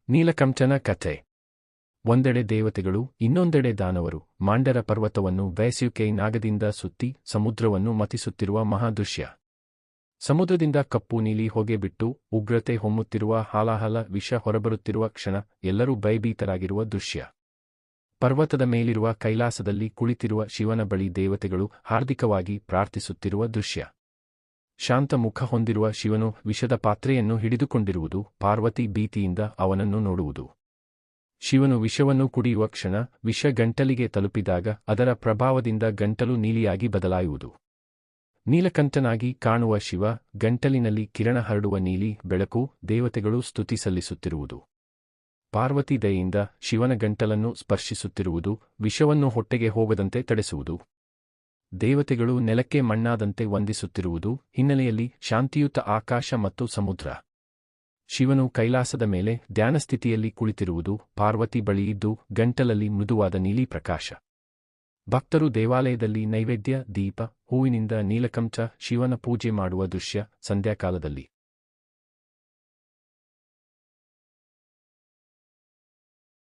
ನೀಲಕಂಠನ ಕಥೆ. ಒಂದೆಡೆ ದೇವತೆಗಳು, ಇನ್ನೊಂದೆಡೆ ದಾನವರು, ಮಾಂಡರ ಪರ್ವತವನ್ನು ಬೇಸ್ಯುಕೈ ನಾಗದಿಂದ ಸುತ್ತಿ ಸಮುದ್ರವನ್ನು ಮಥಿಸುತ್ತಿರುವ ಮಹಾದೃಶ್ಯ. ಸಮುದ್ರದಿಂದ ಕಪ್ಪು ನೀಲಿ ಹೊಗೆ ಬಿಟ್ಟು ಉಗ್ರತೆ ಹೊಮ್ಮುತ್ತಿರುವ ಹಾಲಾಹಲ ವಿಷ ಹೊರಬರುತ್ತಿರುವ ಕ್ಷಣ ಎಲ್ಲರೂ ಭಯಭೀತರಾಗಿರುವ ದೃಶ್ಯ. ಪರ್ವತದ ಮೇಲಿರುವ ಕೈಲಾಸದಲ್ಲಿ ಕುಳಿತಿರುವ ಶಿವನ ಬಳಿ ದೇವತೆಗಳು ಹಾರ್ದಿಕವಾಗಿ ಪ್ರಾರ್ಥಿಸುತ್ತಿರುವ ದೃಶ್ಯ. ಶಾಂತ ಮುಖ ಹೊಂದಿರುವ ಶಿವನು ವಿಷದ ಪಾತ್ರೆಯನ್ನು ಹಿಡಿದುಕೊಂಡಿರುವುದು, ಪಾರ್ವತಿ ಭೀತಿಯಿಂದ ಅವನನ್ನು ನೋಡುವುದು. ಶಿವನು ವಿಷವನ್ನು ಕುಡಿಯುವ ಕ್ಷಣ ವಿಷ ಗಂಟಲಿಗೆ ತಲುಪಿದಾಗ ಅದರ ಪ್ರಭಾವದಿಂದ ಗಂಟಲು ನೀಲಿಯಾಗಿ ಬದಲಾಯುವುದು. ನೀಲಕಂಠನಾಗಿ ಕಾಣುವ ಶಿವ, ಗಂಟಲಿನಲ್ಲಿ ಕಿರಣ ಹರಡುವ ನೀಲಿ ಬೆಳಕು, ದೇವತೆಗಳು ಸ್ತುತಿ ಸಲ್ಲಿಸುತ್ತಿರುವುದು. ಪಾರ್ವತಿ ದಯೆಯಿಂದ ಶಿವನ ಗಂಟಲನ್ನು ಸ್ಪರ್ಶಿಸುತ್ತಿರುವುದು, ವಿಷವನ್ನು ಹೊಟ್ಟೆಗೆ ಹೋಗದಂತೆ ತಡೆಸುವುದು. ದೇವತೆಗಳು ನೆಲಕ್ಕೆ ಮಣ್ಣಾದಂತೆ ವಂದಿಸುತ್ತಿರುವುದು, ಹಿನ್ನೆಲೆಯಲ್ಲಿ ಶಾಂತಿಯುತ ಆಕಾಶ ಮತ್ತು ಸಮುದ್ರ. ಶಿವನು ಕೈಲಾಸದ ಮೇಲೆ ಧ್ಯಾನಸ್ಥಿತಿಯಲ್ಲಿ ಕುಳಿತಿರುವುದು, ಪಾರ್ವತಿ ಬಳಿ ಇದ್ದು ಗಂಟಲಲ್ಲಿ ಮೃದುವಾದ ನೀಲಿ ಪ್ರಕಾಶ. ಭಕ್ತರು ದೇವಾಲಯದಲ್ಲಿ ನೈವೇದ್ಯ, ದೀಪ, ಹೂವಿನಿಂದ ನೀಲಕಂಠ ಶಿವನ ಪೂಜೆ ಮಾಡುವ ದೃಶ್ಯ ಸಂಧ್ಯಾಕಾಲದಲ್ಲಿ.